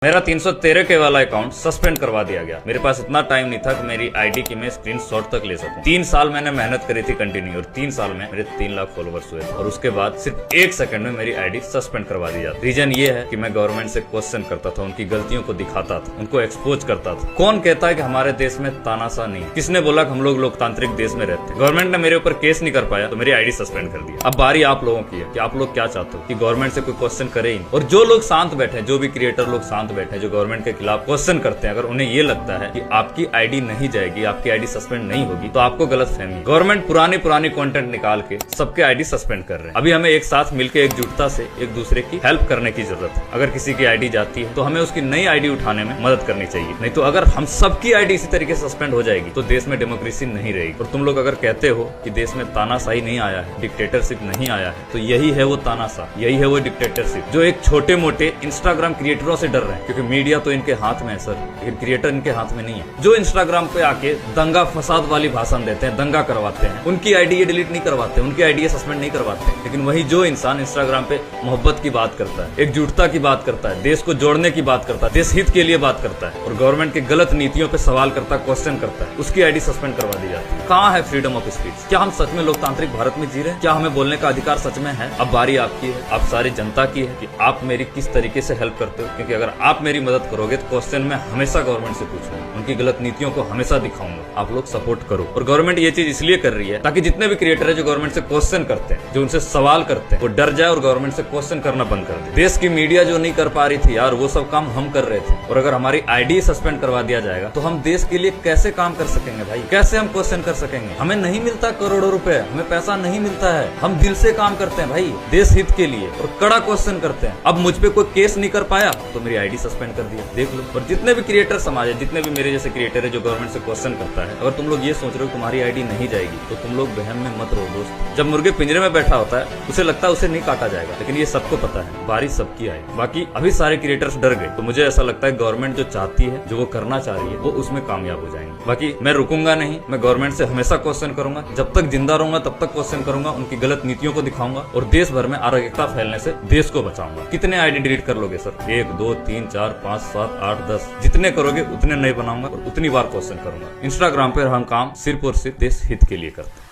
मेरा 313 के वाला अकाउंट सस्पेंड करवा दिया गया। मेरे पास इतना टाइम नहीं था कि मेरी आईडी की मैं स्क्रीनशॉट तक ले सकूं। 3 साल मैंने मेहनत करी थी कंटिन्यू और 3 साल में मेरे 3 लाख फॉलोवर्स हुए और उसके बाद सिर्फ 1 सेकंड में मेरी आईडी सस्पेंड करवा दी जाती। रीजन ये है कि मैं गवर्नमेंट से क्वेश्चन करता था, उनकी गलतियों को दिखाता था, उनको एक्सपोज करता था। कौन कहता है कि हमारे देश में तानाशाह नहीं? किसने बोला कि हम लोग लोकतांत्रिक देश में रहते हैं? गवर्नमेंट ने मेरे ऊपर केस नहीं कर पाया तो मेरी आईडी सस्पेंड कर दिया। अब बारी आप लोगों की है कि आप लोग क्या चाहते हो कि गवर्नमेंट से कोई क्वेश्चन करे ही। और जो लोग शांत बैठे, जो भी क्रिएटर लोग शांत बैठे, जो गवर्नमेंट के खिलाफ क्वेश्चन करते हैं, अगर उन्हें ये लगता है कि आपकी आईडी नहीं जाएगी, आपकी आईडी सस्पेंड नहीं होगी, तो आपको गलत फहमी। गवर्नमेंट पुरानी कंटेंट निकाल के सबके आईडी सस्पेंड कर रहे हैं। अभी हमें एक साथ मिलकर एकजुटता से एक दूसरे की हेल्प करने की जरूरत है। अगर किसी की आईडी जाती है तो हमें उसकी नई आईडी उठाने में मदद करनी चाहिए। नहीं तो अगर हम सबकी आईडी इसी तरीके से सस्पेंड हो जाएगी तो देश में डेमोक्रेसी नहीं रहेगी। और तुम लोग अगर कहते हो कि देश में तानाशाही नहीं आया है, डिक्टेटरशिप नहीं आया है, तो यही है वो तानाशाह, यही है वो डिक्टेटरशिप जो एक छोटे मोटे इंस्टाग्राम क्रिएटरों से डर रहे हैं। क्योंकि मीडिया तो इनके हाथ में है सर, लेकिन क्रिएटर इनके हाथ में नहीं है। जो इंस्टाग्राम पे आके दंगा फसाद वाली भाषण देते हैं, दंगा करवाते हैं, उनकी आईडी ये डिलीट नहीं करवाते, उनकी आईडी सस्पेंड नहीं करवाते। लेकिन वही जो इंसान इंस्टाग्राम पे मोहब्बत की बात करता है, एकजुटता की बात करता है, देश को जोड़ने की बात करता है, देश हित के लिए बात करता है और गवर्नमेंट के गलत नीतियों पे सवाल करता है, क्वेश्चन करता है, उसकी आईडी सस्पेंड करवा दी जाती है। कहाँ है फ्रीडम ऑफ स्पीच? क्या हम सच में लोकतांत्रिक भारत में जी रहे हैं? क्या हमें बोलने का अधिकार सच में है? अब बारी आपकी है, आप सारी जनता की है कि आप मेरी किस तरीके से हेल्प करते हो। क्योंकि अगर आप मेरी मदद करोगे तो क्वेश्चन में हमेशा गवर्नमेंट से पूछूंगा, उनकी गलत नीतियों को हमेशा दिखाऊंगा। आप लोग सपोर्ट करो। और गवर्नमेंट ये चीज इसलिए कर रही है ताकि जितने भी क्रिएटर है जो गवर्नमेंट से क्वेश्चन करते हैं, जो उनसे सवाल करते हैं, वो डर जाए और गवर्नमेंट से क्वेश्चन करना बंद कर दे। देश की मीडिया जो नहीं कर पा रही थी यार, वो सब काम हम कर रहे थे। और अगर हमारी आईडी सस्पेंड करवा दिया जाएगा तो हम देश के लिए कैसे काम कर सकेंगे भाई? कैसे हम क्वेश्चन कर सकेंगे? हमें नहीं मिलता करोड़ों रुपए, हमें पैसा नहीं मिलता है, हम दिल से काम करते हैं भाई, देश हित के लिए, और कड़ा क्वेश्चन करते हैं। अब मुझ पे कोई केस नहीं कर पाया तो मेरी आईडी सस्पेंड कर दिया, देख लो। और जितने भी क्रिएटर समाज है, जितने भी मेरे जैसे क्रिएटर है जो गवर्नमेंट से क्वेश्चन करता है, अगर तुम लोग ये सोच रहे हो तुम्हारी आईडी नहीं जाएगी तो तुम लोग वहम में मत रहो दोस्त। जब मुर्गे पिंजरे में बैठा होता है उसे लगता है उसे नहीं काटा जाएगा, लेकिन ये सबको पता है बारिश सबकी आए। बाकी अभी सारे क्रिएटर्स डर गए, तो मुझे ऐसा लगता है गवर्नमेंट जो चाहती है, जो वो करना चाह रही है, वो उसमें कामयाब हो जाएंगे। बाकी मैं रुकूंगा नहीं, मैं गवर्नमेंट से हमेशा क्वेश्चन करूंगा, जब तक जिंदा रहूंगा तब तक क्वेश्चन करूंगा, उनकी गलत नीतियों को दिखाऊंगा और देश भर में अराजकता फैलने से देश को बचाऊंगा। कितने आईडी डिलीट कर लोगे सर? 1 2 3 4 5 7 8 10 जितने करोगे उतने नए बनाऊंगा और उतनी बार क्वेश्चन करूंगा। इंस्टाग्राम पर हम काम सिर्फ और सिर्फ देश हित के लिए करते हैं।